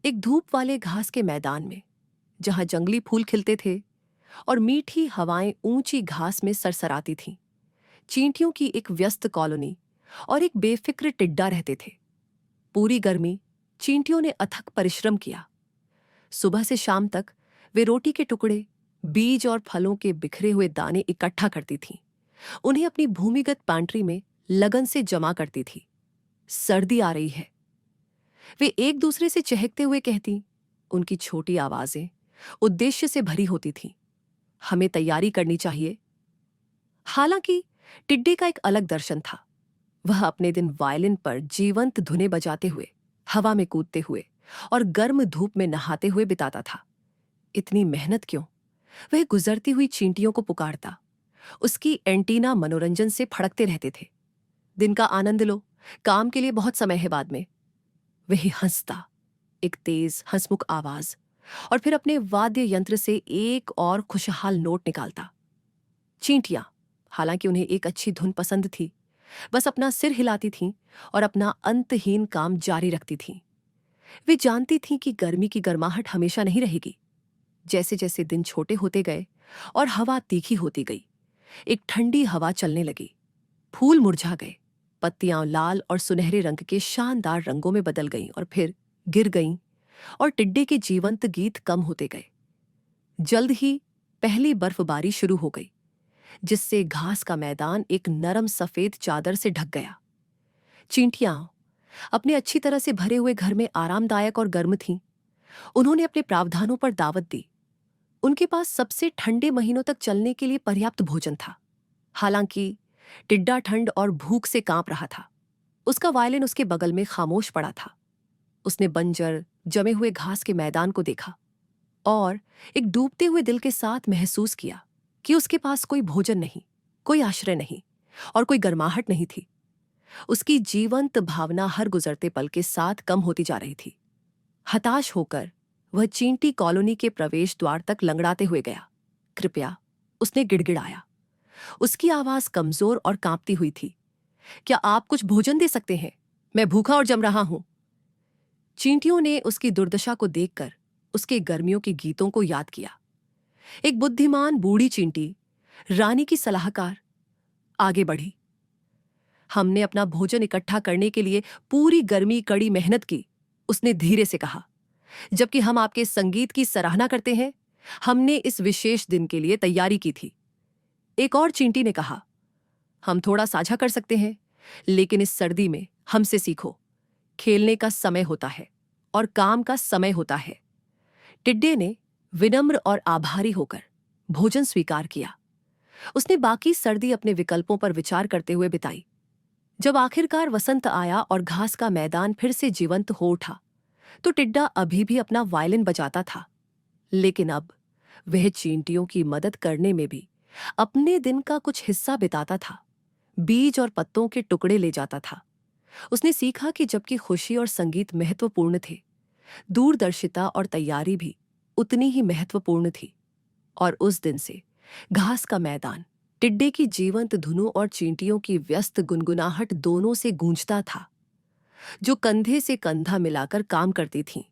एक धूप वाले घास के मैदान में, जहां जंगली फूल खिलते थे और मीठी हवाएं ऊंची घास में सरसराती थीं, चींटियों की एक व्यस्त कॉलोनी और एक बेफिक्र टिड्डा रहते थे। पूरी गर्मी चींटियों ने अथक परिश्रम किया। सुबह से शाम तक वे रोटी के टुकड़े, बीज और फलों के बिखरे हुए दाने इकट्ठा करती थीं। उन्हें अपनी भूमिगत पैंट्री में लगन से जमा करती थी। सर्दी आ रही है, वे एक दूसरे से चहकते हुए कहती। उनकी छोटी आवाजें उद्देश्य से भरी होती थीं। हमें तैयारी करनी चाहिए। हालांकि टिड्डे का एक अलग दर्शन था। वह अपने दिन वायलिन पर जीवंत धुनें बजाते हुए, हवा में कूदते हुए और गर्म धूप में नहाते हुए बिताता था। इतनी मेहनत क्यों? वह गुजरती हुई चींटियों को पुकारता। उसकी एंटीना मनोरंजन से फड़कते रहते थे। दिन का आनंद लो, काम के लिए बहुत समय है बाद में। वही हंसता, एक तेज हंसमुख आवाज, और फिर अपने वाद्य यंत्र से एक और खुशहाल नोट निकालता। चींटियां, हालांकि उन्हें एक अच्छी धुन पसंद थी, बस अपना सिर हिलाती थीं और अपना अंतहीन काम जारी रखती थीं। वे जानती थीं कि गर्मी की गर्माहट हमेशा नहीं रहेगी। जैसे जैसे दिन छोटे होते गए और हवा तीखी होती गई, एक ठंडी हवा चलने लगी। फूल मुरझा गए, पत्तियां लाल और सुनहरे रंग के शानदार रंगों में बदल गईं और फिर गिर गईं, और टिड्डे के जीवंत गीत कम होते गए। जल्द ही पहली बर्फबारी शुरू हो गई, जिससे घास का मैदान एक नरम सफेद चादर से ढक गया। चींटियां अपने अच्छी तरह से भरे हुए घर में आरामदायक और गर्म थीं। उन्होंने अपने प्रावधानों पर दावत दी। उनके पास सबसे ठंडे महीनों तक चलने के लिए पर्याप्त भोजन था। हालांकि टिड्डा ठंड और भूख से कांप रहा था। उसका वायलिन उसके बगल में खामोश पड़ा था। उसने बंजर जमे हुए घास के मैदान को देखा और एक डूबते हुए दिल के साथ महसूस किया कि उसके पास कोई भोजन नहीं, कोई आश्रय नहीं और कोई गर्माहट नहीं थी। उसकी जीवंत भावना हर गुजरते पल के साथ कम होती जा रही थी। हताश होकर वह चींटी कॉलोनी के प्रवेश द्वार तक लंगड़ाते हुए गया। कृपया, उसने गिड़गिड़ाया। उसकी आवाज कमजोर और कांपती हुई थी। क्या आप कुछ भोजन दे सकते हैं? मैं भूखा और जम रहा हूं। चींटियों ने उसकी दुर्दशा को देखकर उसके गर्मियों के गीतों को याद किया। एक बुद्धिमान बूढ़ी चींटी, रानी की सलाहकार, आगे बढ़ी। हमने अपना भोजन इकट्ठा करने के लिए पूरी गर्मी कड़ी मेहनत की, उसने धीरे से कहा। जबकि हम आपके संगीत की सराहना करते हैं, हमने इस विशेष दिन के लिए तैयारी की थी। एक और चींटी ने कहा, हम थोड़ा साझा कर सकते हैं, लेकिन इस सर्दी में हमसे सीखो। खेलने का समय होता है और काम का समय होता है। टिड्डे ने विनम्र और आभारी होकर भोजन स्वीकार किया। उसने बाकी सर्दी अपने विकल्पों पर विचार करते हुए बिताई। जब आखिरकार वसंत आया और घास का मैदान फिर से जीवंत हो उठा, तो टिड्डा अभी भी अपना वायलिन बजाता था, लेकिन अब वह चींटियों की मदद करने में भी अपने दिन का कुछ हिस्सा बिताता था। बीज और पत्तों के टुकड़े ले जाता था। उसने सीखा कि जबकि खुशी और संगीत महत्वपूर्ण थे, दूरदर्शिता और तैयारी भी उतनी ही महत्वपूर्ण थी। और उस दिन से घास का मैदान टिड्डे की जीवंत धुनों और चींटियों की व्यस्त गुनगुनाहट दोनों से गूंजता था, जो कंधे से कंधा मिलाकर काम करती थीं।